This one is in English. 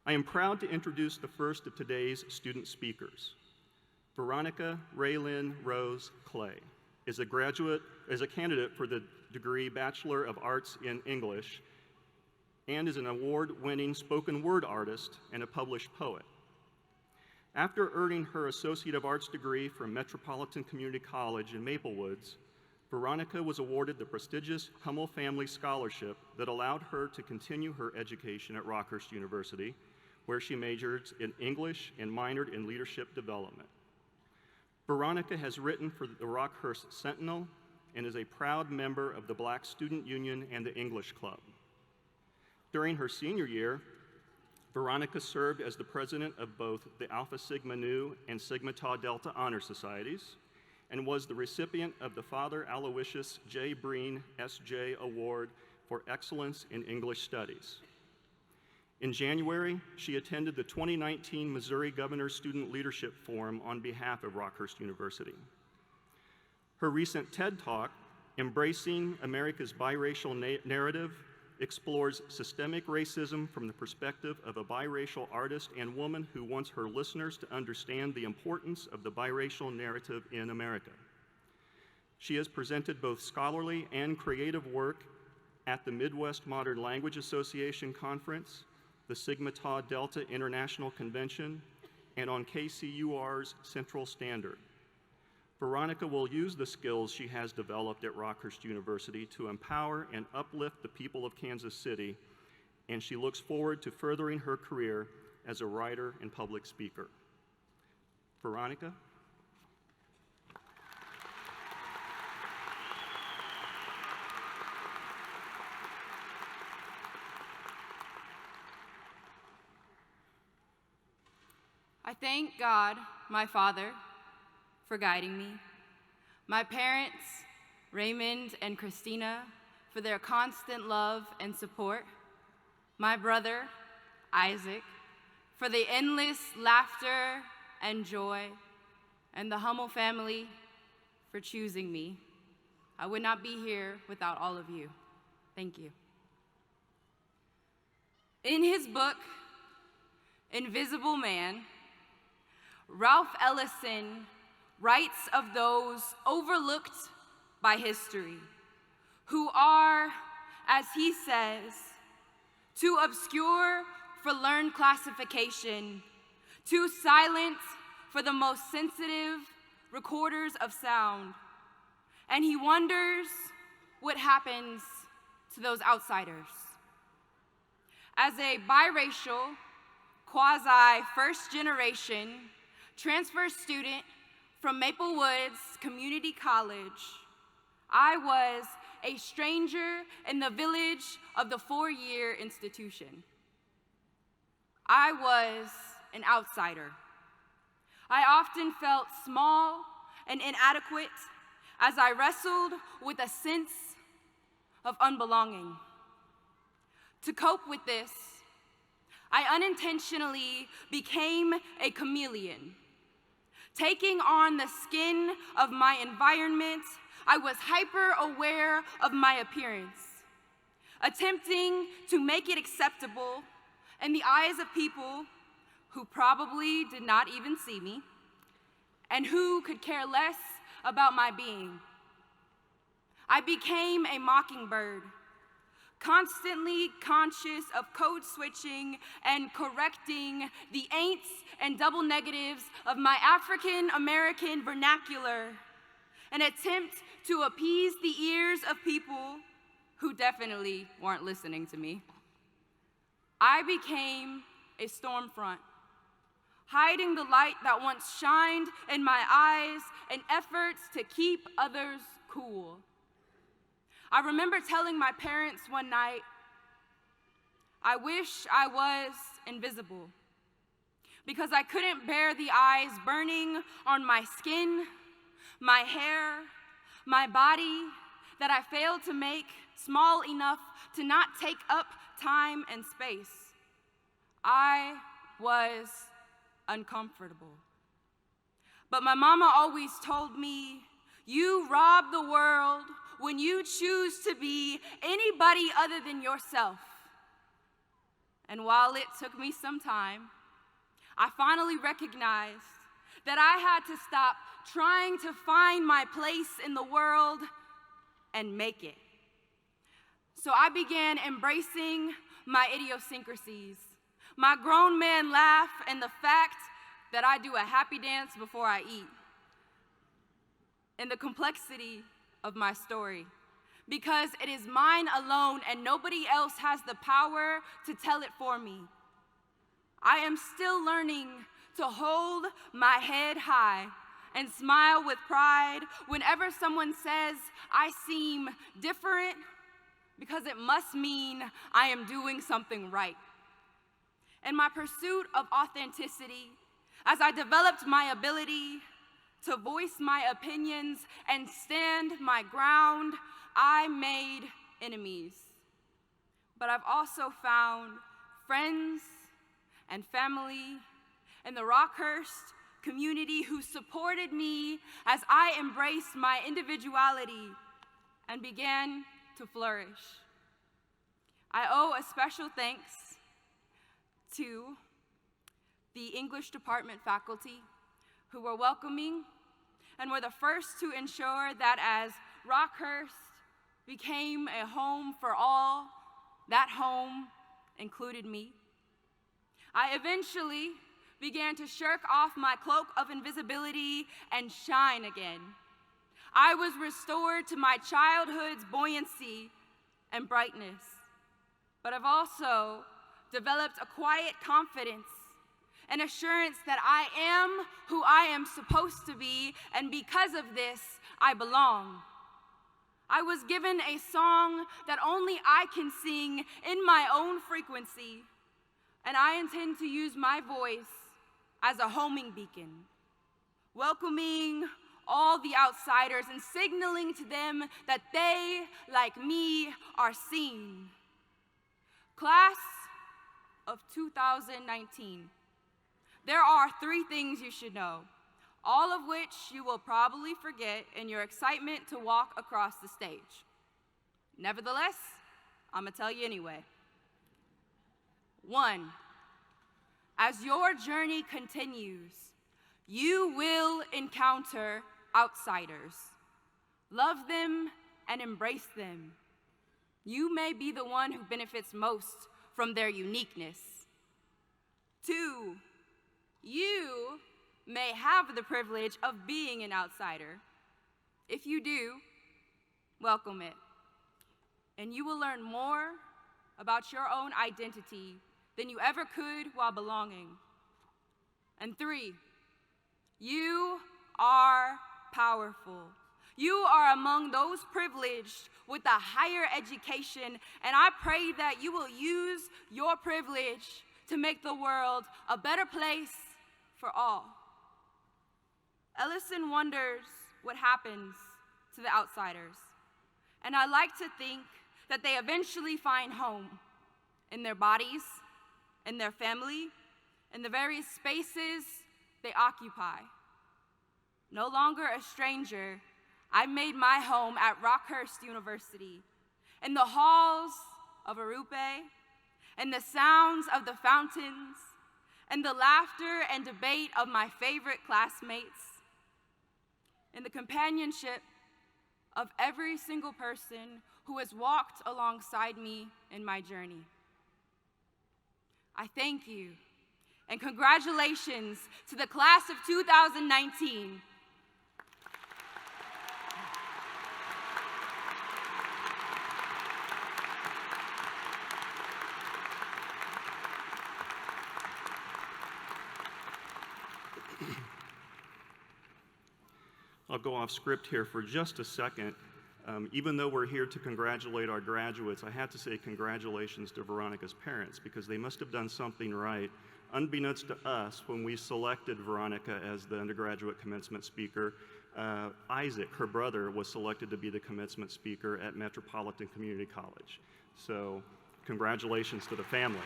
I am proud to introduce the first of today's student speakers. Veronica Raylyn Rose Clay is a candidate for the degree Bachelor of Arts in English and is an award-winning spoken word artist and a published poet. After earning her Associate of Arts degree from Metropolitan Community College in Maple Woods, Veronica was awarded the prestigious Hummel Family Scholarship that allowed her to continue her education at Rockhurst University, where she majored in English and minored in leadership development. Veronica has written for the Rockhurst Sentinel and is a proud member of the Black Student Union and the English Club. During her senior year, Veronica served as the president of both the Alpha Sigma Nu and Sigma Tau Delta Honor Societies and was the recipient of the Father Aloysius J. Breen S.J. Award for Excellence in English Studies. In January, she attended the 2019 Missouri Governor Student Leadership Forum on behalf of Rockhurst University. Her recent TED Talk, Embracing America's Biracial Narrative, explores systemic racism from the perspective of a biracial artist and woman who wants her listeners to understand the importance of the biracial narrative in America. She has presented both scholarly and creative work at the Midwest Modern Language Association Conference, the Sigma Tau Delta International Convention, and on KCUR's Central Standard. Veronica will use the skills she has developed at Rockhurst University to empower and uplift the people of Kansas City, and she looks forward to furthering her career as a writer and public speaker. Veronica? I thank God, my Father, for guiding me, my parents, Raymond and Christina, for their constant love and support, my brother, Isaac, for the endless laughter and joy, and the Hummel family for choosing me. I would not be here without all of you. Thank you. In his book, Invisible Man, Ralph Ellison writes of those overlooked by history, who are, as he says, too obscure for learned classification, too silent for the most sensitive recorders of sound. And he wonders what happens to those outsiders. As a biracial, quasi-first generation transfer student from Maple Woods Community College, I was a stranger in the village of the four-year institution. I was an outsider. I often felt small and inadequate as I wrestled with a sense of unbelonging. To cope with this, I unintentionally became a chameleon. Taking on the skin of my environment, I was hyper-aware of my appearance, attempting to make it acceptable in the eyes of people who probably did not even see me and who could care less about my being. I became a mockingbird, constantly conscious of code switching and correcting the ain'ts and double negatives of my African American vernacular, an attempt to appease the ears of people who definitely weren't listening to me. I became a storm front, hiding the light that once shined in my eyes in efforts to keep others cool. I remember telling my parents one night, I wish I was invisible, because I couldn't bear the eyes burning on my skin, my hair, my body, that I failed to make small enough to not take up time and space. I was uncomfortable. But my mama always told me, you rob the world when you choose to be anybody other than yourself. And while it took me some time, I finally recognized that I had to stop trying to find my place in the world and make it. So I began embracing my idiosyncrasies, my grown man laugh, and the fact that I do a happy dance before I eat, and the complexity of my story, because it is mine alone and nobody else has the power to tell it for me. I am still learning to hold my head high and smile with pride whenever someone says I seem different, because it must mean I am doing something right. In my pursuit of authenticity, as I developed my ability to voice my opinions and stand my ground, I made enemies. But I've also found friends and family in the Rockhurst community who supported me as I embraced my individuality and began to flourish. I owe a special thanks to the English department faculty who were welcoming and were the first to ensure that as Rockhurst became a home for all, that home included me. I eventually began to shirk off my cloak of invisibility and shine again. I was restored to my childhood's buoyancy and brightness, but I've also developed a quiet confidence and assurance that I am who I am supposed to be, and because of this, I belong. I was given a song that only I can sing in my own frequency, and I intend to use my voice as a homing beacon, welcoming all the outsiders and signaling to them that they, like me, are seen. Class of 2019. There are 3 things you should know, all of which you will probably forget in your excitement to walk across the stage. Nevertheless, I'm gonna tell you anyway. 1, as your journey continues, you will encounter outsiders. Love them and embrace them. You may be the one who benefits most from their uniqueness. 2, you may have the privilege of being an outsider. If you do, welcome it. And you will learn more about your own identity than you ever could while belonging. And 3, you are powerful. You are among those privileged with a higher education, and I pray that you will use your privilege to make the world a better place for all. Ellison wonders what happens to the outsiders, and I like to think that they eventually find home in their bodies, in their family, in the various spaces they occupy. No longer a stranger, I made my home at Rockhurst University, in the halls of Arupe, and the sounds of the fountains, and the laughter and debate of my favorite classmates, and the companionship of every single person who has walked alongside me in my journey. I thank you, and congratulations to the class of 2019. I'll go off script here for just a second. Even though we're here to congratulate our graduates, I have to say congratulations to Veronica's parents, because they must have done something right. Unbeknownst to us, when we selected Veronica as the undergraduate commencement speaker, Isaac, her brother, was selected to be the commencement speaker at Metropolitan Community College. So congratulations to the family.